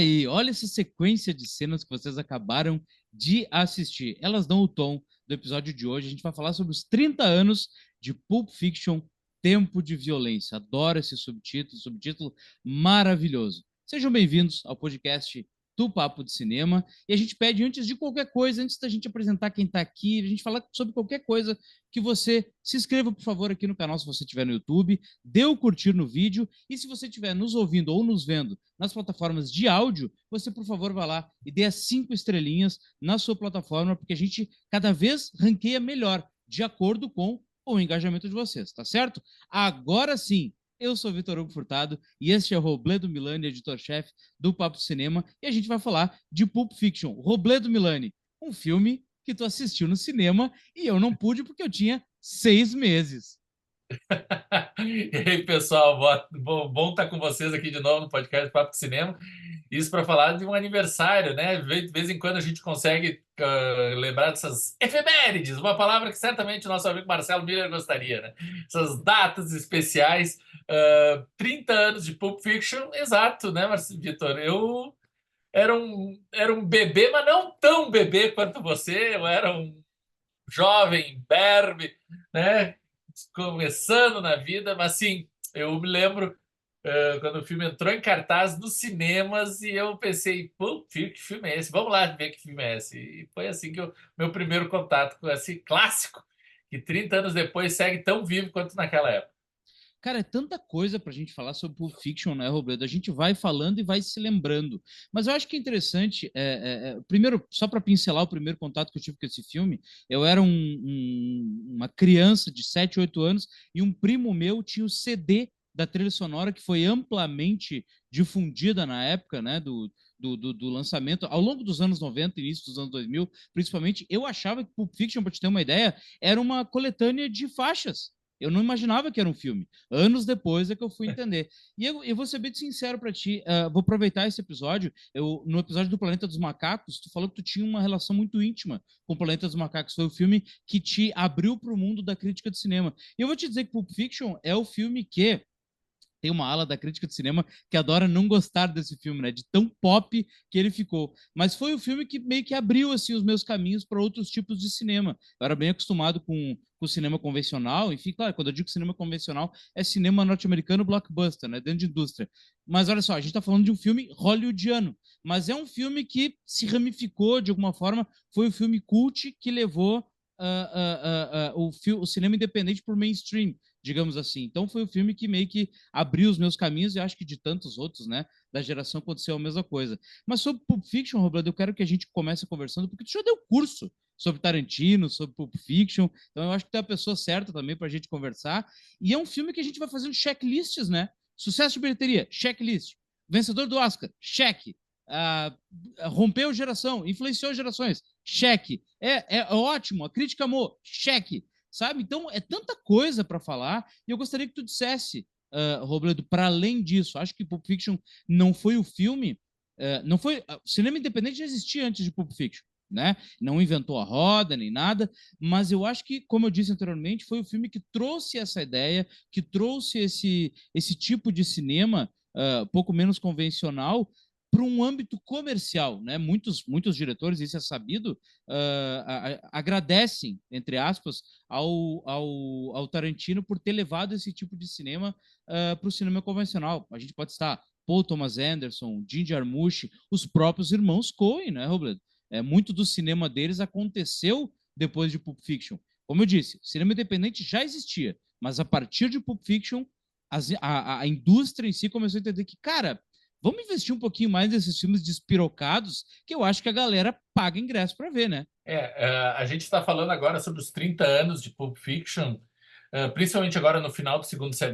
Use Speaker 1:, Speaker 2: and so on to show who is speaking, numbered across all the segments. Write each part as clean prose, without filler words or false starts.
Speaker 1: aí, olha essa sequência de cenas que vocês acabaram de assistir. Elas dão o tom do episódio de hoje. A gente vai falar sobre os 30 anos de Pulp Fiction, Tempo de Violência. Adoro esse subtítulo maravilhoso. Sejam bem-vindos ao podcast do Papo de Cinema. E a gente pede, antes de qualquer coisa, antes da gente apresentar quem está aqui, a gente falar sobre qualquer coisa, que você se inscreva, por favor, aqui no canal se você estiver no YouTube, dê o curtir no vídeo, e se você estiver nos ouvindo ou nos vendo nas plataformas de áudio, você, por favor, vá lá e dê as 5 estrelinhas na sua plataforma, porque a gente cada vez ranqueia melhor, de acordo com o engajamento de vocês, tá certo? Agora sim, eu sou Vitor Hugo Furtado e este é o Robledo Milani, editor-chefe do Papo Cinema, e a gente vai falar de Pulp Fiction. Robledo Milani, um filme que tu assistiu no cinema e eu não pude porque eu tinha 6 meses.
Speaker 2: E aí, pessoal, bom estar com vocês aqui de novo no podcast Papo de Cinema. Isso para falar de um aniversário, né? De vez em quando a gente consegue lembrar dessas efemérides, uma palavra que certamente o nosso amigo Marcelo Miller gostaria, né? Essas datas especiais. 30 anos de Pulp Fiction, exato, né, Vitor? Eu era um bebê, mas não tão bebê quanto você. Eu era um jovem, imberbe, né? Começando na vida, mas sim, eu me lembro quando o filme entrou em cartaz nos cinemas e eu pensei, pô, que filme é esse? Vamos lá ver que filme é esse. E foi assim que meu primeiro contato com esse clássico, que 30 anos depois segue tão vivo quanto naquela época.
Speaker 1: Cara, é tanta coisa pra gente falar sobre Pulp Fiction, né, Robledo? A gente vai falando e vai se lembrando. Mas eu acho que é interessante, primeiro, só para pincelar o primeiro contato que eu tive com esse filme, eu era uma criança de 7, 8 anos e um primo meu tinha o CD da trilha sonora que foi amplamente difundida na época, né, do lançamento, ao longo dos anos 90, início dos anos 2000, principalmente. Eu achava que Pulp Fiction, para te ter uma ideia, era uma coletânea de faixas. Eu não imaginava que era um filme. Anos depois é que eu fui entender. E eu vou ser bem sincero para ti, vou aproveitar esse episódio. No episódio do Planeta dos Macacos, tu falou que tu tinha uma relação muito íntima com o Planeta dos Macacos. Foi o filme que te abriu para o mundo da crítica de cinema. E eu vou te dizer que Pulp Fiction é o filme que tem uma ala da crítica de cinema que adora não gostar desse filme, né? De tão pop que ele ficou. Mas foi o filme que meio que abriu assim os meus caminhos para outros tipos de cinema. Eu era bem acostumado com cinema convencional. Enfim, claro, quando eu digo cinema convencional, é cinema norte-americano blockbuster, né? Dentro de indústria. Mas olha só, a gente está falando de um filme hollywoodiano. Mas é um filme que se ramificou de alguma forma. Foi o filme cult que levou o cinema independente para o mainstream, digamos assim. Então foi o filme que meio que abriu os meus caminhos, e acho que de tantos outros, né, da geração aconteceu a mesma coisa. Mas sobre Pulp Fiction, Roberto, eu quero que a gente comece conversando, porque tu já deu curso sobre Tarantino, sobre Pulp Fiction, então eu acho que tu é a pessoa certa também para a gente conversar, e é um filme que a gente vai fazendo checklists, né? Sucesso de bilheteria, checklist. Vencedor do Oscar, cheque. Rompeu geração, influenciou gerações, cheque. É ótimo, a crítica amou, cheque. Sabe? Então, é tanta coisa para falar, e eu gostaria que tu dissesse, Robledo, para além disso, acho que Pulp Fiction não foi o filme, não foi, o cinema independente já existia antes de Pulp Fiction, né? Não inventou a roda nem nada, mas eu acho que, como eu disse anteriormente, foi o filme que trouxe essa ideia, que trouxe esse tipo de cinema pouco menos convencional para um âmbito comercial, né? Muitos diretores, isso é sabido, agradecem, entre aspas, ao Tarantino por ter levado esse tipo de cinema para o cinema convencional. A gente pode estar Paul Thomas Anderson, Jim Jarmusch, os próprios irmãos Coen, né, Robledo? Muito do cinema deles aconteceu depois de Pulp Fiction. Como eu disse, o cinema independente já existia, mas a partir de Pulp Fiction, a indústria em si começou a entender que, cara, vamos investir um pouquinho mais nesses filmes despirocados, que eu acho que a galera paga ingresso para ver, né?
Speaker 2: A gente está falando agora sobre os 30 anos de Pulp Fiction, principalmente agora no final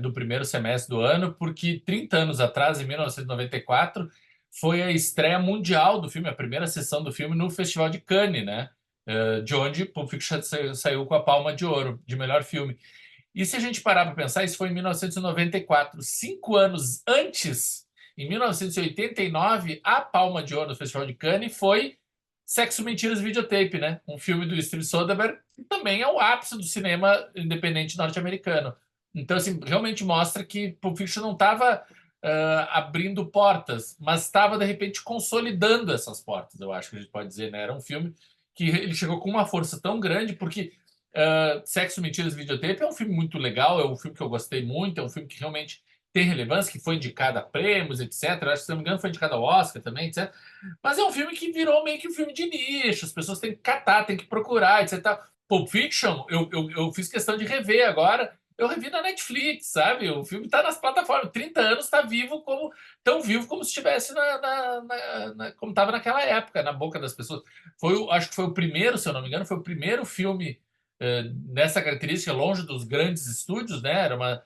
Speaker 2: do primeiro semestre do ano, porque 30 anos atrás, em 1994, foi a estreia mundial do filme, a primeira sessão do filme no Festival de Cannes, né? De onde Pulp Fiction saiu com a Palma de Ouro de melhor filme. E se a gente parar para pensar, isso foi em 1994, 5 anos antes, em 1989, a Palma de Ouro do Festival de Cannes foi Sexo, Mentiras e Videotape, né? Um filme do Steven Soderbergh, que também é o ápice do cinema independente norte-americano. Então, assim, realmente mostra que Pulp Fiction não estava abrindo portas, mas estava, de repente, consolidando essas portas, eu acho que a gente pode dizer, né? Era um filme que ele chegou com uma força tão grande, porque Sexo, Mentiras e Videotape é um filme muito legal, é um filme que eu gostei muito, é um filme que realmente tem relevância, que foi indicado a prêmios, etc. Eu acho que, se não me engano, foi indicado ao Oscar também, etc. Mas é um filme que virou meio que um filme de nicho, as pessoas têm que catar, têm que procurar, etc. Pulp Fiction, eu fiz questão de rever agora, eu revi na Netflix, sabe? O filme está nas plataformas, 30 anos, está vivo como tão vivo como se estivesse como estava naquela época, na boca das pessoas. Acho que foi o primeiro, se eu não me engano, foi o primeiro filme nessa característica, longe dos grandes estúdios, né? Era uma,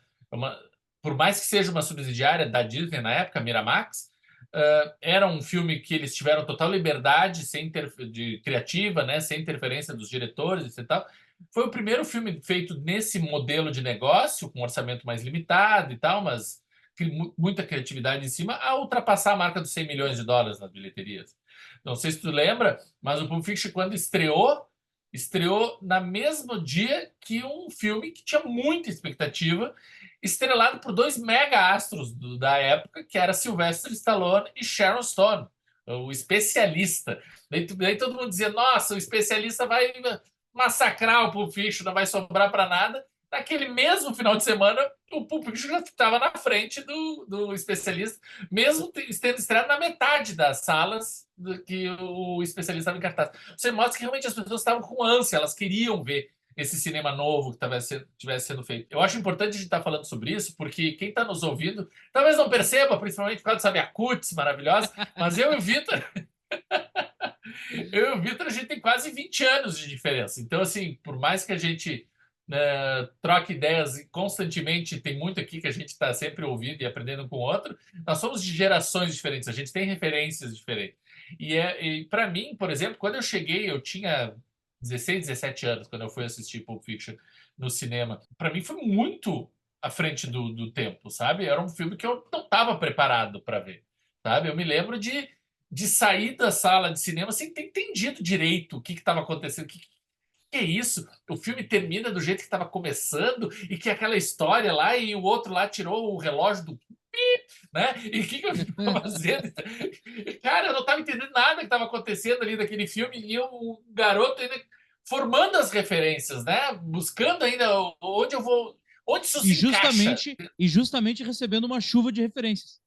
Speaker 2: por mais que seja uma subsidiária da Disney na época, Miramax, era um filme que eles tiveram total liberdade de criativa, né? Sem interferência dos diretores e tal. Foi o primeiro filme feito nesse modelo de negócio, com um orçamento mais limitado e tal, mas muita criatividade em cima, a ultrapassar a marca dos 100 milhões de dólares nas bilheterias. Não sei se tu lembra, mas o Pulp Fiction, quando estreou no mesmo dia que um filme que tinha muita expectativa, estrelado por dois mega astros da época, que era Sylvester Stallone e Sharon Stone, o Especialista. Daí todo mundo dizia, nossa, o Especialista vai massacrar o Pulp Fiction, não vai sobrar para nada. Naquele mesmo final de semana, o Pulp Fiction já estava na frente do Especialista, mesmo tendo estreado na metade das salas que o Especialista estava em cartaz. Você mostra que realmente as pessoas estavam com ânsia, elas queriam ver esse cinema novo que estivesse sendo feito. Eu acho importante a gente estar falando sobre isso, porque quem está nos ouvindo talvez não perceba, principalmente por causa da Cuts maravilhosa, mas eu e o Vitor, a gente tem quase 20 anos de diferença. Então, assim, por mais que a gente troque ideias constantemente, tem muito aqui que a gente está sempre ouvindo e aprendendo com o outro, nós somos de gerações diferentes, a gente tem referências diferentes. E para mim, por exemplo, quando eu cheguei, eu tinha 16, 17 anos, quando eu fui assistir Pulp Fiction no cinema. Para mim foi muito à frente do tempo, sabe? Era um filme que eu não estava preparado para ver, sabe? Eu me lembro de sair da sala de cinema sem ter entendido direito o que estava acontecendo, que é isso? O filme termina do jeito que estava começando e que aquela história lá e o outro lá tirou o relógio do né? E o que eu estava fazendo? Cara, eu não estava entendendo nada que estava acontecendo ali naquele filme e o garoto ainda formando as referências, né? Buscando ainda onde eu vou, onde isso
Speaker 1: E
Speaker 2: se encaixa.
Speaker 1: justamente recebendo uma chuva de referências.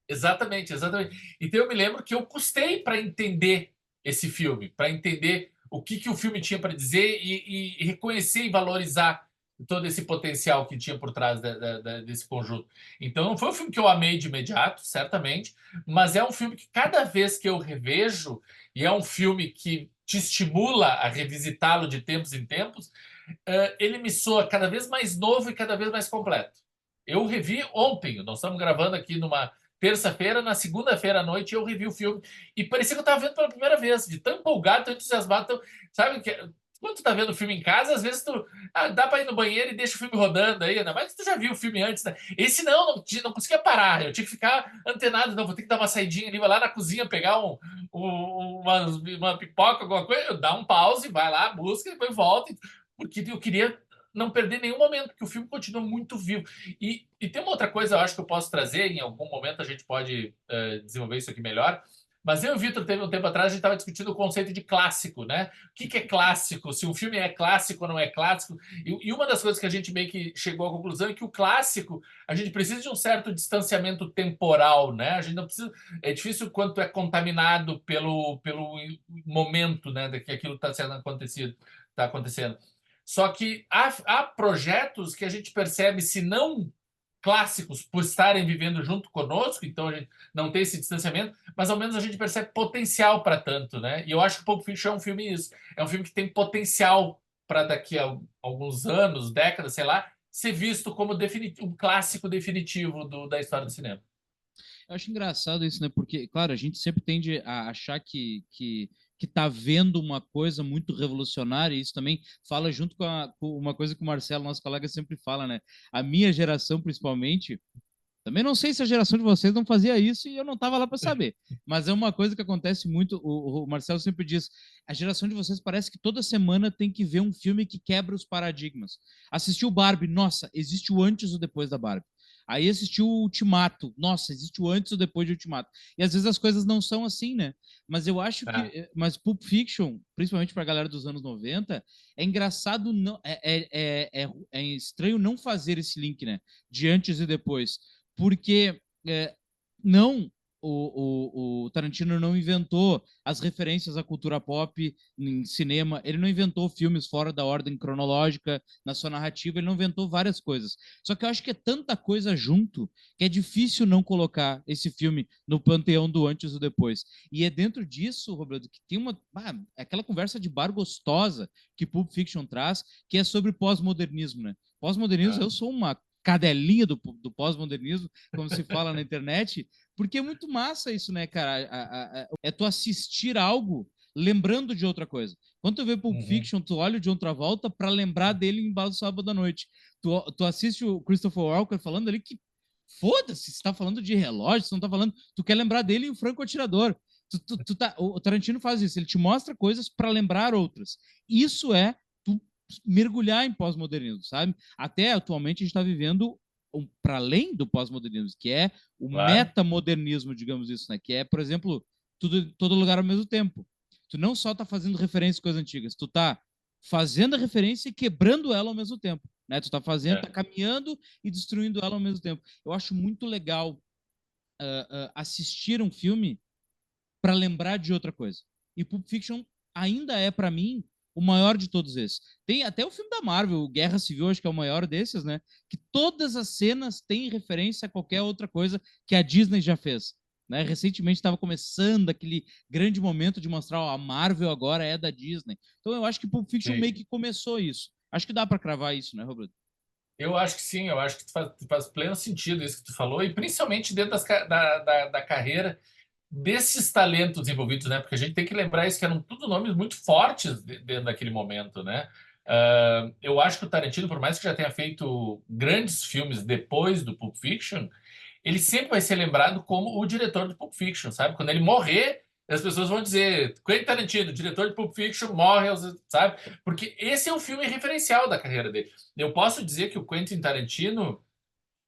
Speaker 2: Exatamente, exatamente. Então eu me lembro que eu custei para entender esse filme, para entender o que o filme tinha para dizer e reconhecer e valorizar todo esse potencial que tinha por trás desse conjunto. Então não foi um filme que eu amei de imediato, certamente, mas é um filme que cada vez que eu revejo, e é um filme que te estimula a revisitá-lo de tempos em tempos, ele me soa cada vez mais novo e cada vez mais completo. Eu revi ontem, nós estamos gravando aqui numa terça-feira, na segunda-feira à noite, eu revi o filme e parecia que eu estava vendo pela primeira vez, de tão empolgado, tão entusiasmado. Sabe, quando tu tá vendo o filme em casa, às vezes dá para ir no banheiro e deixa o filme rodando aí, ainda mais que tu já viu o filme antes, né? Esse não conseguia parar, eu tinha que ficar antenado, não, vou ter que dar uma saidinha ali, vai lá na cozinha pegar uma pipoca, alguma coisa, dá um pause, vai lá, busca, depois volta, porque eu queria não perder nenhum momento, porque o filme continua muito vivo. E tem uma outra coisa, eu acho que eu posso trazer, em algum momento a gente pode desenvolver isso aqui melhor, mas eu e o Vitor, teve um tempo atrás, a gente estava discutindo o conceito de clássico, né? O que é clássico? Se um filme é clássico ou não é clássico? E uma das coisas que a gente meio que chegou à conclusão é que o clássico, a gente precisa de um certo distanciamento temporal, né? A gente não precisa. É difícil quanto é contaminado pelo momento, né? De que aquilo está sendo acontecido, está acontecendo. Só que há projetos que a gente percebe, se não clássicos, por estarem vivendo junto conosco, então a gente não tem esse distanciamento, mas ao menos a gente percebe potencial para tanto, né? E eu acho que o Pulp Fiction é um filme isso. É um filme que tem potencial para daqui a alguns anos, décadas, sei lá, ser visto como um clássico definitivo da história do cinema.
Speaker 1: Eu acho engraçado isso, né? Porque, claro, a gente sempre tende a achar que tá vendo uma coisa muito revolucionária, e isso também fala junto com uma coisa que o Marcelo, nosso colega, sempre fala, né? A minha geração, principalmente, também não sei se a geração de vocês não fazia isso e eu não estava lá para saber, mas é uma coisa que acontece muito, o Marcelo sempre diz, a geração de vocês parece que toda semana tem que ver um filme que quebra os paradigmas. Assistiu Barbie, nossa, existe o antes e o depois da Barbie. Aí assistiu o Ultimato. Nossa, existe o antes ou depois de Ultimato. E às vezes as coisas não são assim, né? Mas eu acho que.
Speaker 2: É.
Speaker 1: Mas Pulp Fiction, principalmente pra galera dos anos 90, é engraçado, não, é estranho não fazer esse link, né? De antes e depois. Porque não. O Tarantino não inventou as referências à cultura pop em cinema, ele não inventou filmes fora da ordem cronológica na sua narrativa, ele não inventou várias coisas. Só que eu acho que é tanta coisa junto que é difícil não colocar esse filme no panteão do antes ou depois. E é dentro disso, Roberto, que tem aquela conversa de bar gostosa que Pulp Fiction traz, que é sobre pós-modernismo, né? Pós-modernismo,
Speaker 2: É.
Speaker 1: eu sou uma cadelinha do pós-modernismo, como se fala na internet, porque é muito massa isso, né, cara? É tu assistir algo lembrando de outra coisa. Quando tu vê Pulp
Speaker 2: Uhum.
Speaker 1: Fiction, tu olha o John Travolta para lembrar dele em Bala do Sábado à Noite. Tu assiste o Christopher Walker falando ali que foda-se, você tá falando de relógio, você não tá falando. Tu quer lembrar dele em O Franco Atirador. O Tarantino faz isso, ele te mostra coisas para lembrar outras. Isso é tu mergulhar em pós-modernismo, sabe? Até atualmente a gente está vivendo para além do pós-modernismo, que é o
Speaker 2: Claro.
Speaker 1: metamodernismo, digamos isso, né? Que é, por exemplo, todo lugar ao mesmo tempo. Tu não só tá fazendo referência a coisas antigas, tu tá fazendo a referência e quebrando ela ao mesmo tempo, né? Tu tá fazendo, tá
Speaker 2: É.
Speaker 1: caminhando e destruindo ela ao mesmo tempo. Eu acho muito legal assistir um filme para lembrar de outra coisa. E Pulp Fiction ainda é, para mim, o maior de todos esses. Tem até o filme da Marvel, Guerra Civil, acho que é o maior desses, né? Que todas as cenas têm referência a qualquer outra coisa que a Disney já fez. Né? Recentemente estava começando aquele grande momento de mostrar ó, a Marvel agora é da Disney. Então eu acho que Pulp Fiction
Speaker 2: Sim.
Speaker 1: meio que começou isso. Acho que dá para cravar isso, né, Roberto?
Speaker 2: Eu acho que sim, eu acho que faz pleno sentido isso que tu falou, e principalmente dentro da carreira desses talentos envolvidos, né? Porque a gente tem que lembrar isso, que eram tudo nomes muito fortes dentro daquele momento, né? Eu acho que o Tarantino, por mais que já tenha feito grandes filmes depois do Pulp Fiction, ele sempre vai ser lembrado como o diretor do Pulp Fiction, sabe? Quando ele morrer, as pessoas vão dizer Quentin Tarantino, diretor de Pulp Fiction, morre, sabe? Porque esse é o filme referencial da carreira dele. Eu posso dizer que o Quentin Tarantino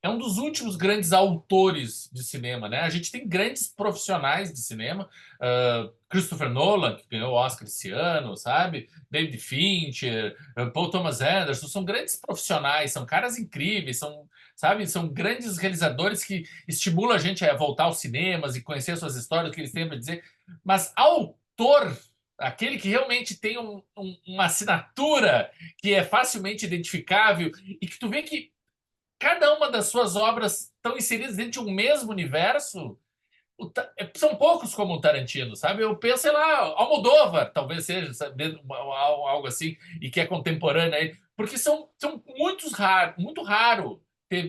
Speaker 2: é um dos últimos grandes autores de cinema, né? A gente tem grandes profissionais de cinema, Christopher Nolan, que ganhou o Oscar esse ano, sabe? David Fincher, Paul Thomas Anderson, são grandes profissionais, são caras incríveis, sabe? São grandes realizadores que estimulam a gente a voltar aos cinemas e conhecer suas histórias, o que eles têm para dizer. Mas autor, aquele que realmente tem uma assinatura que é facilmente identificável e que tu vê que cada uma das suas obras estão inseridas dentro de um mesmo universo. São poucos como o Tarantino, sabe? Eu penso, sei lá, Almodóvar, talvez seja, sabe, algo assim, e que é contemporâneo aí, porque são muito raro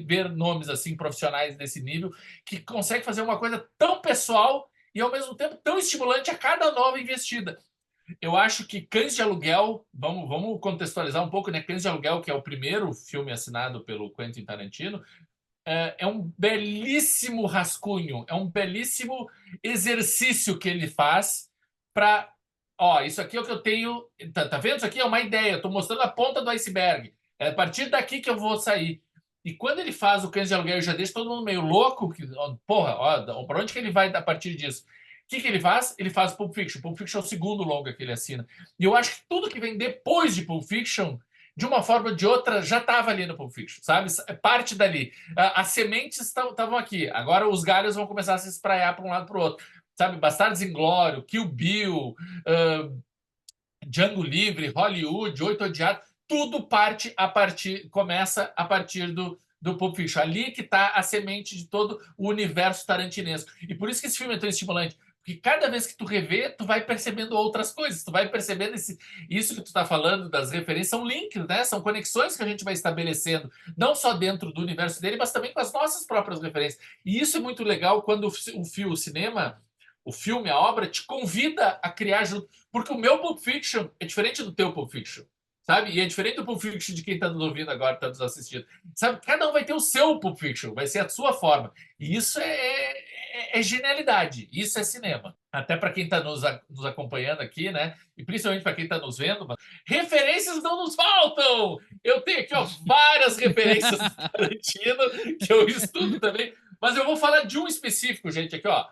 Speaker 2: ver nomes assim profissionais desse nível que conseguem fazer uma coisa tão pessoal e ao mesmo tempo tão estimulante a cada nova investida. Eu acho que Cães de Aluguel, vamos contextualizar um pouco, né? Cães de Aluguel, que é o primeiro filme assinado pelo Quentin Tarantino, é um belíssimo rascunho, é um belíssimo exercício que ele faz para. Ó, isso aqui é o que eu tenho. Tá vendo? Isso aqui é uma ideia, eu estou mostrando a ponta do iceberg. É a partir daqui que eu vou sair. E quando ele faz o Cães de Aluguel e já deixa todo mundo meio louco, que, ó, porra, ó, para onde que ele vai a partir disso? O que ele faz? Ele faz Pulp Fiction. Pulp Fiction é o segundo longa que ele assina. E eu acho que tudo que vem depois de Pulp Fiction, de uma forma ou de outra, já estava ali no Pulp Fiction, sabe? Parte dali. As sementes estavam aqui. Agora os galhos vão começar a se espraiar para um lado para o outro. Sabe? Bastardos Inglórios, Kill Bill, uh, Django Livre, Hollywood, Oito Odiados, tudo começa a partir do Pulp Fiction. Ali que está a semente de todo o universo tarantinesco. E por isso que esse filme é tão estimulante. Porque cada vez que tu revê, tu vai percebendo outras coisas, tu vai percebendo isso que tu está falando das referências, são links, né? São conexões que a gente vai estabelecendo, não só dentro do universo dele, mas também com as nossas próprias referências. E isso é muito legal quando o cinema, o filme, a obra, te convida a criar junto. Porque o meu Pulp Fiction é diferente do teu Pulp Fiction. sabe? E é diferente do Pulp Fiction de quem está nos ouvindo agora, está nos assistindo. Sabe? Cada um vai ter o seu Pulp Fiction, vai ser a sua forma. E isso é genialidade, isso é cinema. Até para quem está nos acompanhando aqui, né? E principalmente para quem está nos vendo, mas referências não nos faltam! Eu tenho aqui ó, várias referências do Tarantino que eu estudo também, mas eu vou falar de um específico, gente, aqui, ó.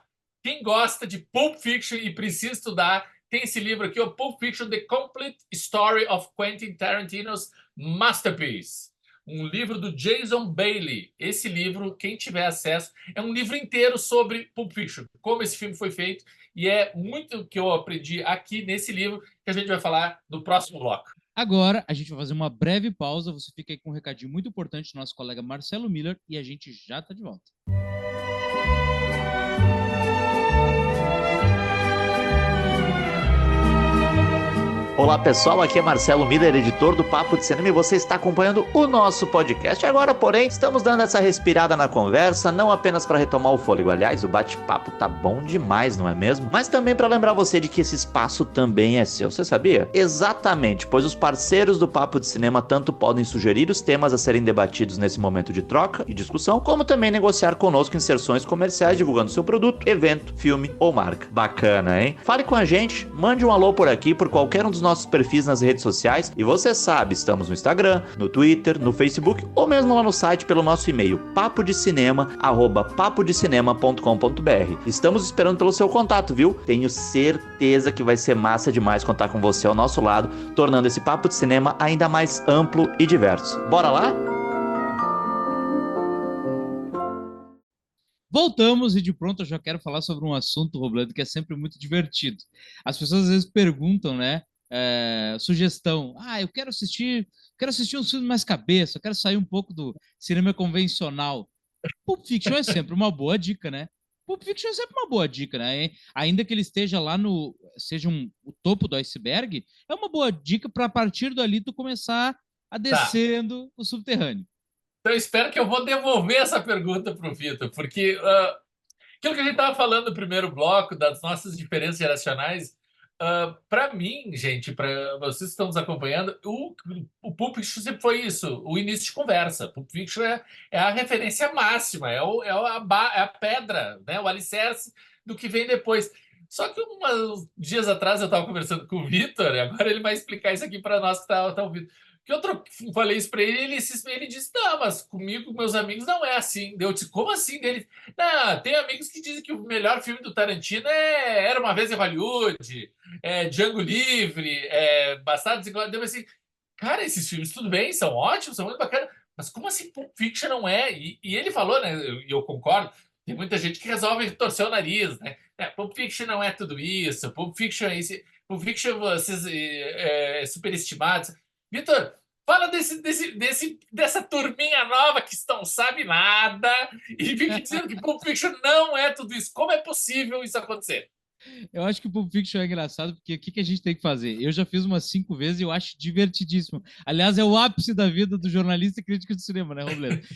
Speaker 2: Quem gosta de Pulp Fiction e precisa estudar, tem esse livro aqui, o Pulp Fiction, The Complete Story of Quentin Tarantino's Masterpiece. Um livro do Jason Bailey. Esse livro, quem tiver acesso, é um livro inteiro sobre Pulp Fiction, como esse filme foi feito, e é muito que eu aprendi aqui nesse livro que a gente vai falar no próximo bloco.
Speaker 1: Agora, a gente vai fazer uma breve pausa, você fica aí com um recadinho muito importante do nosso colega Marcelo Miller e a gente já está de volta.
Speaker 3: Olá pessoal, aqui é Marcelo Miller, editor do Papo de Cinema, e você está acompanhando o nosso podcast. Agora, porém, estamos dando essa respirada na conversa, não apenas para retomar o fôlego. Aliás, o bate-papo tá bom demais, não é mesmo? Mas também para lembrar você de que esse espaço também é seu, você sabia? Exatamente, pois os parceiros do Papo de Cinema tanto podem sugerir os temas a serem debatidos nesse momento de troca e discussão, como também negociar conosco inserções comerciais divulgando seu produto, evento, filme ou marca. Bacana, hein? Fale com a gente, mande um alô por aqui, por qualquer um dos nossos perfis nas redes sociais, e você sabe, estamos no Instagram, no Twitter, no Facebook ou mesmo lá no site pelo nosso e-mail papodecinema@papodecinema.com.br. Estamos esperando pelo seu contato, viu? Tenho certeza que vai ser massa demais contar com você ao nosso lado, tornando esse Papo de Cinema ainda mais amplo e diverso. Bora lá?
Speaker 1: Voltamos e de pronto eu já quero falar sobre um assunto, Robledo, que é sempre muito divertido. As pessoas às vezes perguntam, né? Sugestão. Eu quero assistir um filme mais cabeça, eu quero sair um pouco do cinema convencional. Pulp Fiction é sempre uma boa dica, né? Pulp Fiction é sempre uma boa dica, né? Ainda que ele esteja lá seja o topo do iceberg, é uma boa dica para a partir dali tu começar a descendo o subterrâneo.
Speaker 2: Então, eu espero que eu vou devolver essa pergunta para o Vitor, porque aquilo que a gente estava falando no primeiro bloco, das nossas diferenças geracionais, para mim, gente, para vocês que estão nos acompanhando, o Pulp Fiction sempre foi isso, o início de conversa. Pulp Fiction é a referência máxima, é a pedra, né, o alicerce do que vem depois. Só que uns dias atrás eu estava conversando com o Vitor, e agora ele vai explicar isso aqui para nós que tá ouvindo. Que eu falei isso para ele, ele disse, não, mas comigo, meus amigos, não é assim. Eu disse, como assim? Dele, não, tem amigos que dizem que o melhor filme do Tarantino Era Uma Vez em Hollywood, Django Livre, Bastardos Inglórios. Eu assim, cara, esses filmes, tudo bem, são ótimos, são muito bacanas, mas como assim Pulp Fiction não é? E ele falou, né, e eu concordo, tem muita gente que resolve torcer o nariz, né? Pulp Fiction não é tudo isso, Pulp Fiction é isso, Pulp Fiction vocês superestimados. Vitor, fala dessa turminha nova que não sabe nada e fica dizendo que Pulp Fiction não é tudo isso. Como é possível isso acontecer?
Speaker 1: Eu acho que o Pulp Fiction é engraçado, porque o que a gente tem que fazer? Eu já fiz umas 5 vezes e eu acho divertidíssimo. Aliás, é o ápice da vida do jornalista e crítico de cinema, né, Robledo?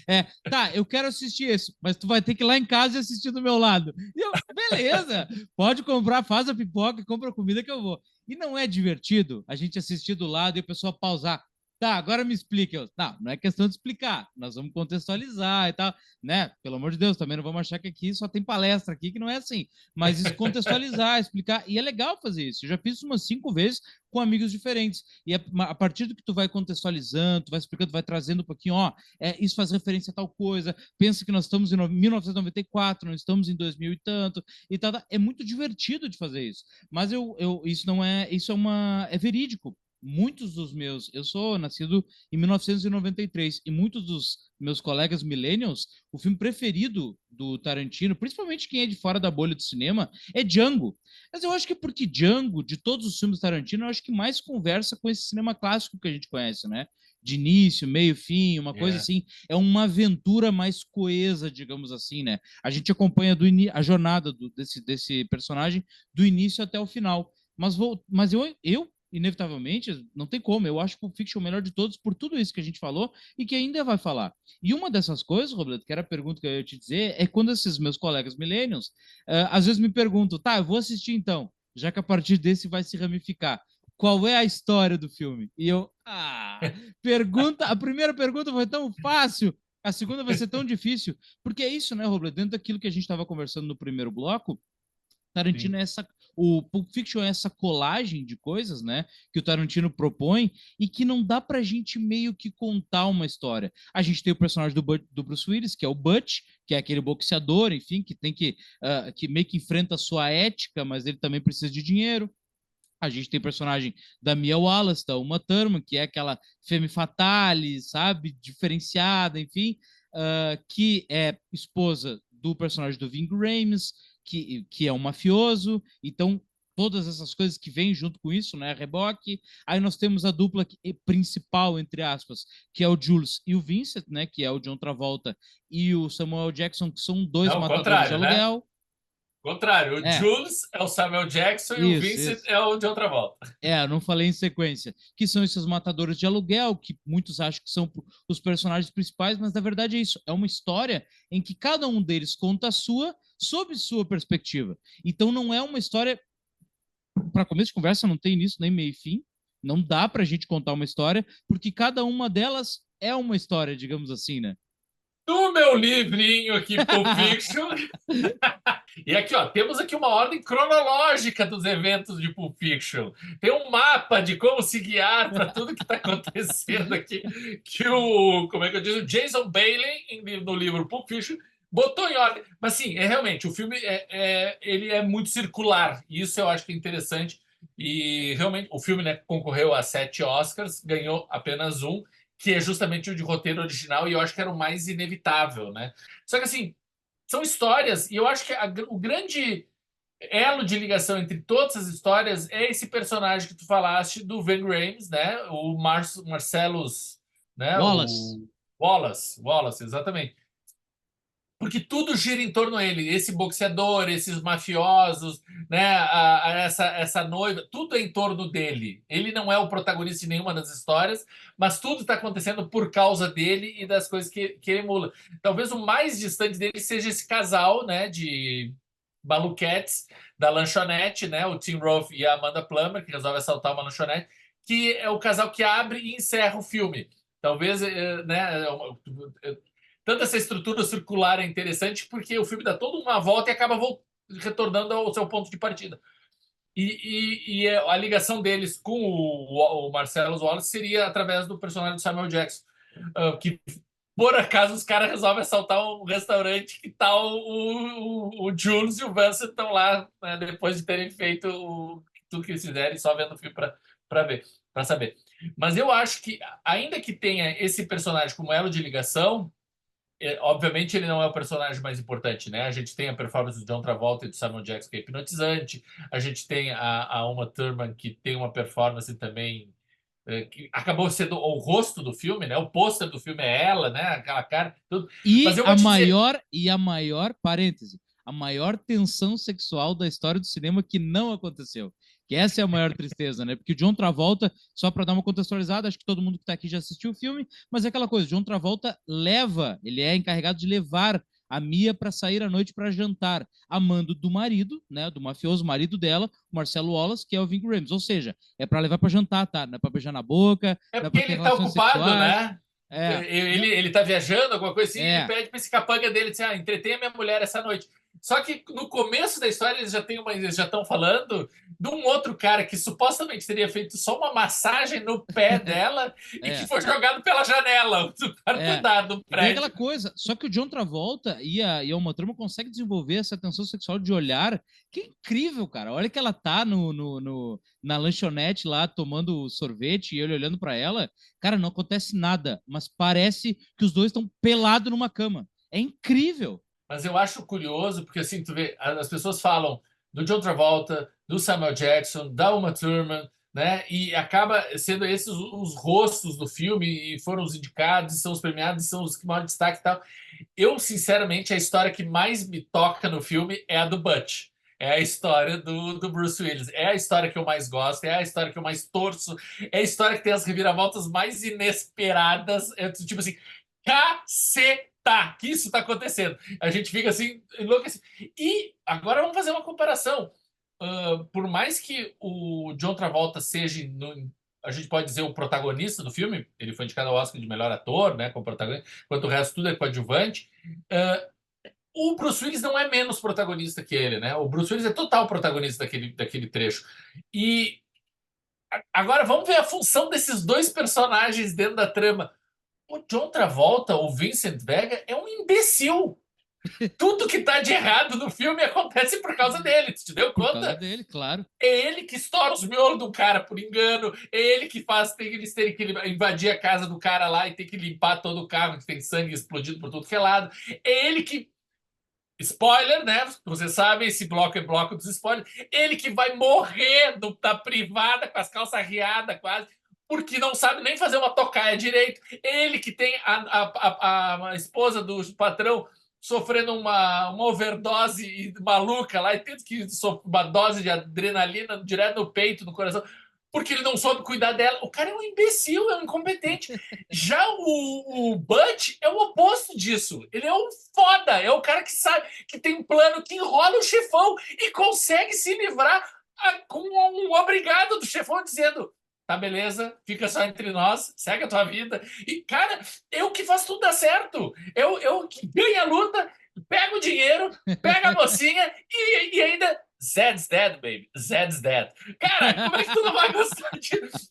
Speaker 1: Eu quero assistir esse, mas tu vai ter que ir lá em casa e assistir do meu lado. E eu, beleza, pode comprar, faz a pipoca, compra a comida que eu vou. E não é divertido a gente assistir do lado e a pessoa pausar. Tá, agora me explica. Não é questão de explicar, nós vamos contextualizar e tal, né? Pelo amor de Deus, também não vamos achar que aqui só tem palestra aqui, que não é assim. Mas isso contextualizar, explicar, e é legal fazer isso. Eu já fiz isso umas 5 vezes com amigos diferentes. E a partir do que tu vai contextualizando, tu vai explicando, tu vai trazendo um pouquinho, isso faz referência a tal coisa, pensa que nós estamos em 1994, não estamos em 2000 e tanto, e tal. É muito divertido de fazer isso. Mas isso não é, isso é verídico. Muitos dos meus, eu sou nascido em 1993 e muitos dos meus colegas millennials, o filme preferido do Tarantino, principalmente quem é de fora da bolha do cinema, é Django. Mas eu acho que porque Django, de todos os filmes do Tarantino, eu acho que mais conversa com esse cinema clássico que a gente conhece, né? De início, meio, fim, uma coisa assim. É uma aventura mais coesa, digamos assim, né? A gente acompanha a jornada desse personagem do início até o final. Mas eu inevitavelmente, não tem como. Eu acho que o Pulp Fiction é o melhor de todos por tudo isso que a gente falou e que ainda vai falar. E uma dessas coisas, Roberto, que era a pergunta que eu ia te dizer, é quando esses meus colegas millennials às vezes me perguntam, tá, eu vou assistir então, já que a partir desse vai se ramificar. Qual é a história do filme? E eu, Ah, a primeira pergunta foi tão fácil, a segunda vai ser tão difícil, porque é isso, né, Robledo? Dentro daquilo que a gente estava conversando no primeiro bloco, Tarantino
Speaker 2: Sim.
Speaker 1: é o Pulp Fiction é essa colagem de coisas, né, que o Tarantino propõe e que não dá pra gente meio que contar uma história. A gente tem o personagem do Bruce Willis, que é o Butch, que é aquele boxeador, enfim, que tem que meio que enfrenta a sua ética, mas ele também precisa de dinheiro. A gente tem o personagem da Mia Wallace, da Uma Thurman, que é aquela femme fatale, sabe, diferenciada, enfim, que é esposa do personagem do Ving Rhames, que é um mafioso. Então, todas essas coisas que vêm junto com isso, né, reboque. Aí nós temos a dupla principal, entre aspas, que é o Jules e o Vincent, né, que é o John Travolta e o Samuel Jackson, que são dois
Speaker 2: Não, o
Speaker 1: matadores de
Speaker 2: contrário, né?
Speaker 1: aluguel.
Speaker 2: Contrário, o
Speaker 1: É,
Speaker 2: Jules é o Samuel Jackson e o
Speaker 1: isso,
Speaker 2: Vincent
Speaker 1: isso.
Speaker 2: é o John Travolta.
Speaker 1: É, eu não falei em sequência. Que são esses matadores de aluguel, que muitos acham que são os personagens principais, mas na verdade é isso. É uma história em que cada um deles conta a sua, sob sua perspectiva. Então não é uma história. Para começo de conversa, não tem início nem meio e fim. Não dá pra gente contar uma história, porque cada uma delas é uma história, digamos assim, né?
Speaker 2: No meu livrinho aqui, Pulp Fiction. E aqui, ó, temos aqui uma ordem cronológica dos eventos de Pulp Fiction. Tem um mapa de como se guiar para tudo que está acontecendo aqui. Que como é que eu digo? O Jason Bailey, no livro Pulp Fiction, botou em ordem. Mas sim, realmente, o filme ele é muito circular. E isso eu acho que é interessante. E realmente, o filme, né, concorreu a 7 Oscars, ganhou apenas um, que é justamente o de roteiro original, e eu acho que era o mais inevitável, né? Só que assim, são histórias, e eu acho que o grande elo de ligação entre todas as histórias é esse personagem que tu falaste do Van Rhames, né? O Marcellus, né?
Speaker 1: Wallace.
Speaker 2: O Wallace, exatamente. Porque tudo gira em torno dele, esse boxeador, esses mafiosos, né? Essa noiva, tudo é em torno dele. Ele não é o protagonista de nenhuma das histórias, mas tudo está acontecendo por causa dele e das coisas que ele emula. Talvez o mais distante dele seja esse casal, né? De maluquetes da lanchonete, né? O Tim Roth e a Amanda Plummer, que resolve assaltar uma lanchonete, que é o casal que abre e encerra o filme. Talvez, né? Tanto essa estrutura circular é interessante porque o filme dá toda uma volta e acaba retornando ao seu ponto de partida. E a ligação deles com o Marcellus Wallace seria através do personagem do Samuel Jackson, que por acaso os caras resolvem assaltar um restaurante que tá o Jules e o Vincent estão lá, né, depois de terem feito tudo que eles fizerem, só vendo o filme para ver, para saber. Mas eu acho que, ainda que tenha esse personagem como elo de ligação, obviamente ele não é o personagem mais importante, né? A gente tem a performance do John Travolta e do Samuel Jackson, que é hipnotizante. A gente tem a Uma Thurman, que tem uma performance também que acabou sendo o rosto do filme, né? O pôster do filme é ela, né? Aquela cara, tudo. Mas eu vou te dizer,
Speaker 1: A maior, parêntese, a maior tensão sexual da história do cinema que não aconteceu. Que essa é a maior tristeza, né? Porque o John Travolta, só para dar uma contextualizada, acho que todo mundo que está aqui já assistiu o filme, mas é aquela coisa, John Travolta ele é encarregado de levar a Mia para sair à noite para jantar, amando do marido, né, do mafioso marido dela, Marcelo Wallace, que é o Ving Rhames. Ou seja, é para levar para jantar, tá? Não é para beijar na boca,
Speaker 2: é
Speaker 1: não é
Speaker 2: porque
Speaker 1: para ter
Speaker 2: ele tá
Speaker 1: relações
Speaker 2: ocupado,
Speaker 1: sexuais.
Speaker 2: né?
Speaker 1: É,
Speaker 2: Ele tá viajando, alguma coisa assim, e ele
Speaker 1: é,
Speaker 2: pede para esse capanga dele, dizer, entretenha minha mulher essa noite. Só que no começo da história eles já estão falando de um outro cara que supostamente teria feito só uma massagem no pé dela e que
Speaker 1: é.
Speaker 2: foi jogado pela janela do quarto
Speaker 1: É.
Speaker 2: andar do
Speaker 1: E daí aquela
Speaker 2: prédio.
Speaker 1: coisa, só que o John Travolta e a Uma Thurman conseguem desenvolver essa tensão sexual de olhar, que é incrível, cara. Olha que ela tá na lanchonete lá tomando sorvete e ele olhando para ela, cara, não acontece nada, mas parece que os dois estão pelados numa cama. É incrível.
Speaker 2: Mas eu acho curioso, porque assim, tu vê, as pessoas falam do John Travolta, do Samuel Jackson, da Uma Thurman, né? E acaba sendo esses os rostos do filme, e foram os indicados, e são os premiados, e são os que maior destaque e tal. Eu, sinceramente, a história que mais me toca no filme é a do Butch. É a história do Bruce Willis. É a história que eu mais gosto, é a história que eu mais torço, é a história que tem as reviravoltas mais inesperadas. É, tipo assim, caceta, que isso está acontecendo. A gente fica assim, enlouquecido. E agora vamos fazer uma comparação. Por mais que o John Travolta seja a gente pode dizer, o protagonista do filme. Ele foi indicado ao Oscar de melhor ator, né, como protagonista, enquanto o resto tudo é coadjuvante. O Bruce Willis não é menos protagonista que ele, né? O Bruce Willis é total protagonista daquele trecho. E agora vamos ver a função desses dois personagens dentro da trama. O John Travolta, o Vincent Vega, é um imbecil. Tudo que tá de errado no filme acontece por causa dele, tu te deu
Speaker 1: Por
Speaker 2: conta?
Speaker 1: causa dele, claro.
Speaker 2: É ele que estoura os miolos do cara por engano, é ele que faz eles terem que invadir a casa do cara lá e ter que limpar todo o carro que tem sangue explodido por tudo que é lado. É ele que, spoiler, né? Vocês sabem, esse bloco é bloco dos spoilers. Ele que vai morrer da privada com as calças arriadas quase, porque não sabe nem fazer uma tocaia direito. Ele que tem a esposa do patrão sofrendo uma overdose maluca lá e tendo que sofrer uma dose de adrenalina direto no peito, no coração, porque ele não soube cuidar dela. O cara é um imbecil, é um incompetente. Já o Butch é o oposto disso. Ele é um foda, é o cara que sabe, que tem um plano, que enrola o chefão e consegue se livrar com um obrigado do chefão dizendo: tá, beleza, fica só entre nós, segue a tua vida. E, cara, é o que faz tudo dar certo. É o que ganha a luta, pega o dinheiro, pega a mocinha e ainda Zed's dead, baby. Zed's dead. Cara, como é que tu não vai gostar disso?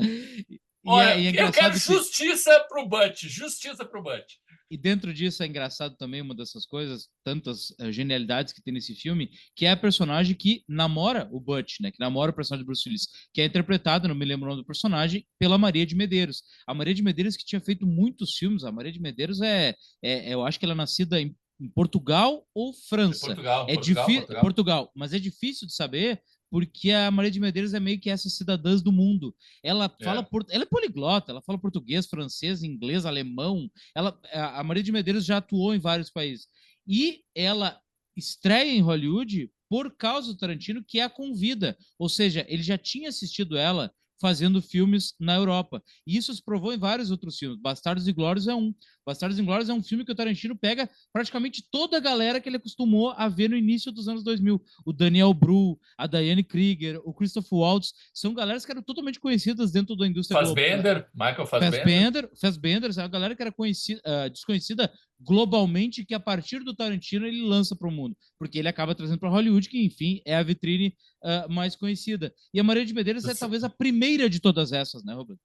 Speaker 2: Olha, eu quero justiça pro Butch. Justiça pro Butch.
Speaker 1: E dentro disso é engraçado também uma dessas coisas, tantas genialidades que tem nesse filme, que é a personagem que namora o Butch, né? Que namora o personagem do Bruce Willis, que é interpretada, não me lembro o nome do personagem, pela Maria de Medeiros. A Maria de Medeiros que tinha feito muitos filmes. A Maria de Medeiros eu acho que ela é nascida em Portugal ou França? Portugal, mas é difícil de saber porque a Maria de Medeiros é meio que essas cidadãs do mundo. Ela ela é poliglota, ela fala português, francês, inglês, alemão. A Maria de Medeiros já atuou em vários países. E ela estreia em Hollywood por causa do Tarantino, que a convida. Ou seja, ele já tinha assistido ela fazendo filmes na Europa. E isso se provou em vários outros filmes. Bastardos e Glórias é um. Bastardos e Glórias é um filme que o Tarantino pega praticamente toda a galera que ele acostumou a ver no início dos anos 2000. O Daniel Bru, a Diane Krieger, o Christopher Waltz, são galeras que eram totalmente conhecidas dentro da indústria
Speaker 2: global. Michael Fassbender.
Speaker 1: Fassbender, é uma galera que era desconhecida globalmente, que a partir do Tarantino ele lança para o mundo, porque ele acaba trazendo para Hollywood, que enfim é a vitrine mais conhecida. E a Maria de Medeiros é talvez a primeira de todas essas, né, Roberto?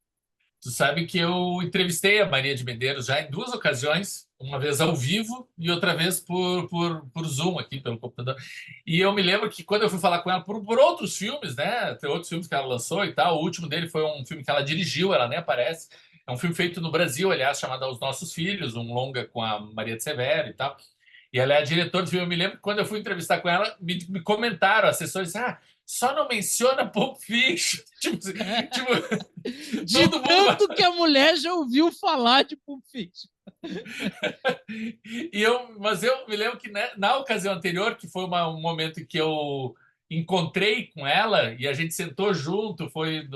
Speaker 2: Tu sabe que eu entrevistei a Maria de Medeiros já em 2 ocasiões, uma vez ao vivo e outra vez por Zoom aqui, pelo computador. E eu me lembro que quando eu fui falar com ela por outros filmes, né? Tem outros filmes que ela lançou e tal. O último dele foi um filme que ela dirigiu, ela nem aparece. É um filme feito no Brasil, aliás, chamado Os Nossos Filhos, um longa com a Maria de Severo e tal. E ela é a diretora do filme. Eu me lembro que quando eu fui entrevistar com ela, me comentaram, assessores, só não menciona Pulp Fiction.
Speaker 1: De tanto que a mulher já ouviu falar de Pulp Fiction.
Speaker 2: Mas eu me lembro que na ocasião anterior, que foi um momento em que eu encontrei com ela e a gente sentou junto, foi,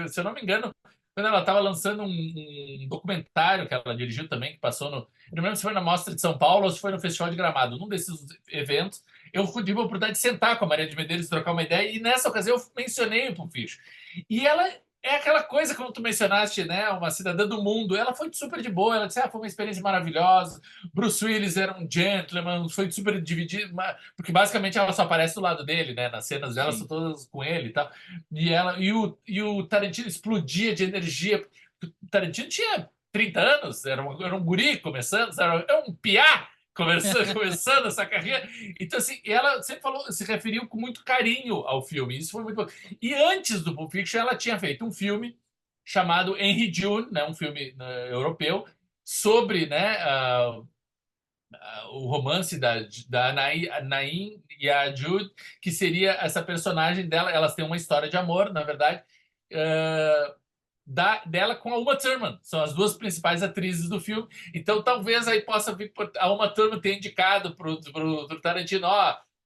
Speaker 2: se eu não me engano, quando ela estava lançando um documentário que ela dirigiu também, que passou eu não lembro se foi na Mostra de São Paulo ou se foi no Festival de Gramado. Num desses eventos, eu tive a oportunidade de sentar com a Maria de Medeiros, trocar uma ideia, e nessa ocasião eu mencionei o Pulp Fiction. E ela é aquela coisa, como tu mencionaste, né? Uma cidadã do mundo. Ela foi super de boa, ela disse, foi uma experiência maravilhosa. Bruce Willis era um gentleman, foi super dividido, porque basicamente ela só aparece do lado dele, né? Nas cenas dela são todas com ele e tal. E o Tarantino explodia de energia. O Tarantino tinha 30 anos, era um guri começando, era um piá começando essa carreira. Então, assim, ela sempre se referiu com muito carinho ao filme. Isso foi muito bom. E antes do Pulp Fiction, ela tinha feito um filme chamado Henry June, né, um filme europeu, sobre, né, o romance da Nain e a Jude, que seria essa personagem dela. Elas têm uma história de amor, na verdade, dela com a Uma Thurman. São as 2 principais atrizes do filme. Então talvez aí possa vir a Uma Thurman ter indicado pro Tarantino,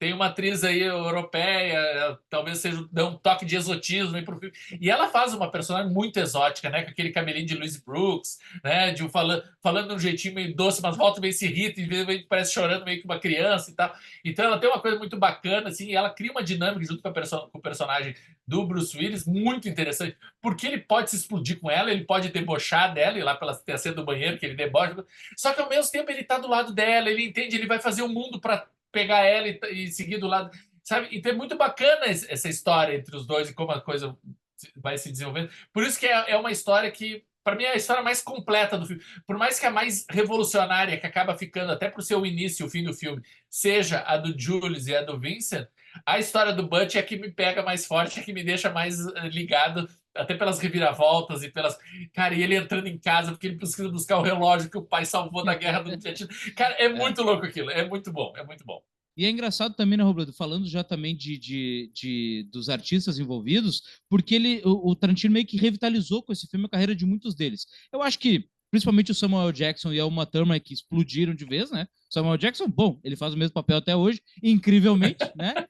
Speaker 2: tem uma atriz aí europeia, talvez seja dê um toque de exotismo aí pro filme. E ela faz uma personagem muito exótica, né? Com aquele cabelinho de Louise Brooks, né? Falando de um jeitinho meio doce, mas volta meio se irrita e parece chorando meio que uma criança e tal. Então ela tem uma coisa muito bacana, assim, e ela cria uma dinâmica junto com o personagem do Bruce Willis, muito interessante, porque ele pode se explodir com ela, ele pode debochar dela, ir lá pela cena do banheiro, que ele debocha, só que ao mesmo tempo ele tá do lado dela, ele entende, ele vai fazer o mundo para pegar ela e seguir do lado, sabe? Então é muito bacana essa história entre os dois e como a coisa vai se desenvolvendo. Por isso que é uma história que, para mim, é a história mais completa do filme. Por mais que a mais revolucionária, que acaba ficando até pro seu início e o fim do filme, seja a do Jules e a do Vincent, a história do Butch é a que me pega mais forte, é a que me deixa mais ligado, até pelas reviravoltas e pelas... Cara, e ele entrando em casa porque ele precisa buscar o relógio que o pai salvou da guerra do Vietnã. Cara, é muito louco aquilo, é muito bom, é muito bom.
Speaker 1: E é engraçado também, né, Robledo, falando já também dos artistas envolvidos, porque o Tarantino meio que revitalizou com esse filme a carreira de muitos deles. Eu acho que, principalmente o Samuel Jackson e a Uma Thurman, que explodiram de vez, né? Samuel Jackson, bom, ele faz o mesmo papel até hoje, incrivelmente, né?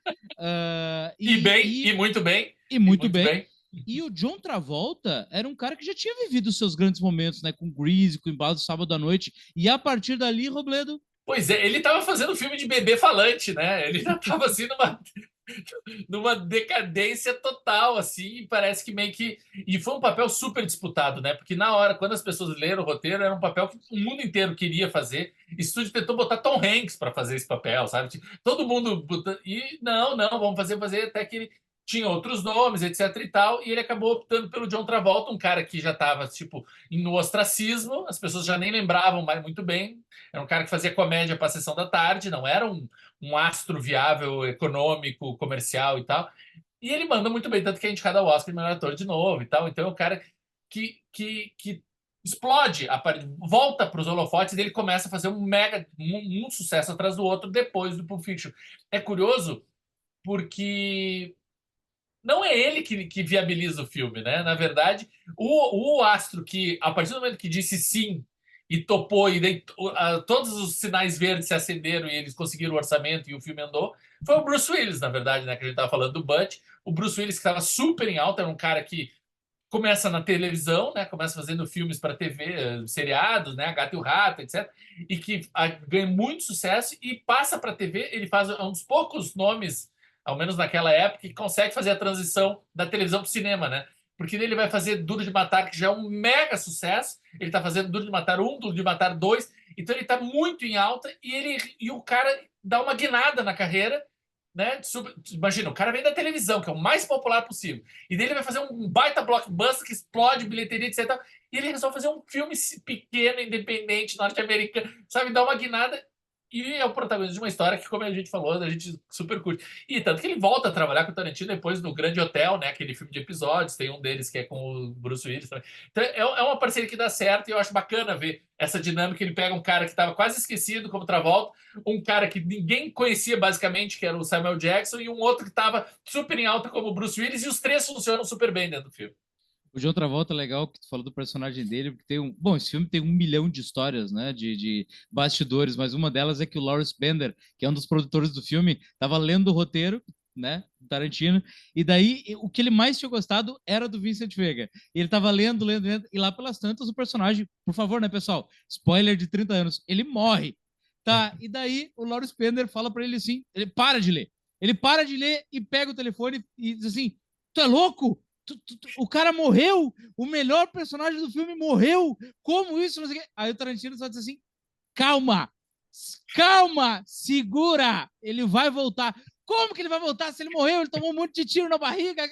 Speaker 2: E muito bem.
Speaker 1: E muito bem. E o John Travolta era um cara que já tinha vivido os seus grandes momentos, né? Com Grease, com Embalo do Sábado à Noite. E a partir dali, Robledo...
Speaker 2: Pois é, ele estava fazendo filme de bebê falante, né? Ele já estava assim numa decadência total, assim, parece que meio que... E foi um papel super disputado, né? Porque na hora, quando as pessoas leram o roteiro, era um papel que o mundo inteiro queria fazer. E o estúdio tentou botar Tom Hanks para fazer esse papel, sabe? Todo mundo... E não, vamos fazer, até que ele tinha outros nomes, etc e tal, e ele acabou optando pelo John Travolta, um cara que já estava, tipo, no ostracismo, as pessoas já nem lembravam mais muito bem. Era um cara que fazia comédia para a sessão da tarde, não era um astro viável, econômico, comercial e tal. E ele manda muito bem, tanto que é indicado ao Oscar de melhor ator de novo e tal. Então é um cara que explode, volta para os holofotes e ele começa a fazer um sucesso atrás do outro depois do Pulp Fiction. É curioso porque não é ele que viabiliza o filme, né? Na verdade, o astro que, a partir do momento que disse sim e topou, e daí, todos os sinais verdes se acenderam e eles conseguiram o orçamento e o filme andou, foi o Bruce Willis, na verdade, né? Que a gente estava falando do Butch. O Bruce Willis, que estava super em alta, era um cara que começa na televisão, né? Começa fazendo filmes para TV, seriados, né? Gato e o Rato, etc. E que ganha muito sucesso e passa para TV. Ele faz um dos poucos nomes, ao menos naquela época, que consegue fazer a transição da televisão para o cinema, né? Porque ele vai fazer Duro de Matar, que já é um mega sucesso. Ele está fazendo Duro de Matar 1, Duro de Matar 2. Então ele está muito em alta e o cara dá uma guinada na carreira, né? Imagina, o cara vem da televisão, que é o mais popular possível. E daí ele vai fazer um baita blockbuster que explode bilheteria, etc. E ele resolve fazer um filme pequeno, independente, norte-americano, sabe? Dá uma guinada. E é o protagonista de uma história que, como a gente falou, a gente super curte. E tanto que ele volta a trabalhar com o Tarantino depois no Grande Hotel, né? Aquele filme de episódios. Tem um deles que é com o Bruce Willis também. Então é uma parceria que dá certo e eu acho bacana ver essa dinâmica. Ele pega um cara que estava quase esquecido, como Travolta, um cara que ninguém conhecia basicamente, que era o Samuel Jackson, e um outro que estava super em alta, como o Bruce Willis, e os três funcionam super bem dentro do filme.
Speaker 1: O John Travolta é legal que tu falou do personagem dele, porque tem bom, esse filme tem 1 milhão de histórias, né, de bastidores, mas uma delas é que o Lawrence Bender, que é um dos produtores do filme, estava lendo o roteiro, né, do Tarantino, e daí o que ele mais tinha gostado era do Vincent Vega. E ele estava lendo, e lá pelas tantas o personagem, por favor, né, pessoal, spoiler de 30 anos, ele morre, tá? E daí o Lawrence Bender fala para ele assim, ele para de ler e pega o telefone e diz assim, tu é louco? O cara morreu, o melhor personagem do filme morreu, como isso? Não sei o quê. Aí o Tarantino só diz assim, calma, segura, ele vai voltar. Como que ele vai voltar se ele morreu? Ele tomou um monte de tiro na barriga.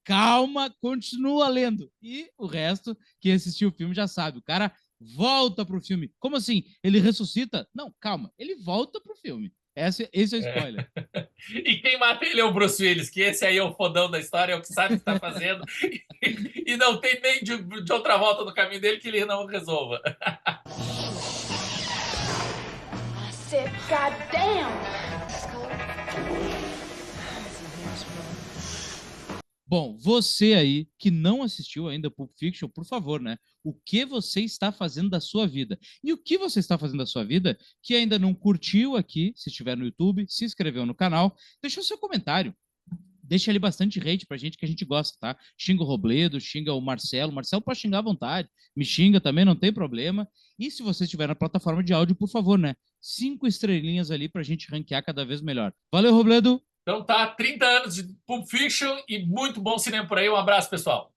Speaker 1: Calma, continua lendo. E o resto, quem assistiu o filme já sabe, o cara volta pro filme. Como assim? Ele ressuscita? Não, calma, ele volta pro filme. Esse é o spoiler.
Speaker 2: E quem mata ele é o Bruce Willis, que esse aí é o fodão da história, é o que sabe o que está fazendo. E não tem nem de outra volta no caminho dele que ele não resolva.
Speaker 1: Bom, você aí que não assistiu ainda Pulp Fiction, por favor, né? O que você está fazendo da sua vida? E o que você está fazendo da sua vida que ainda não curtiu aqui, se estiver no YouTube, se inscreveu no canal, deixou seu comentário. Deixa ali bastante hate pra gente, que a gente gosta, tá? Xinga o Robledo, xinga o Marcelo. Marcelo pode xingar à vontade. Me xinga também, não tem problema. E se você estiver na plataforma de áudio, por favor, né? 5 estrelinhas ali pra gente ranquear cada vez melhor. Valeu, Robledo!
Speaker 2: Então tá, 30 anos de Pulp Fiction e muito bom cinema por aí. Um abraço, pessoal.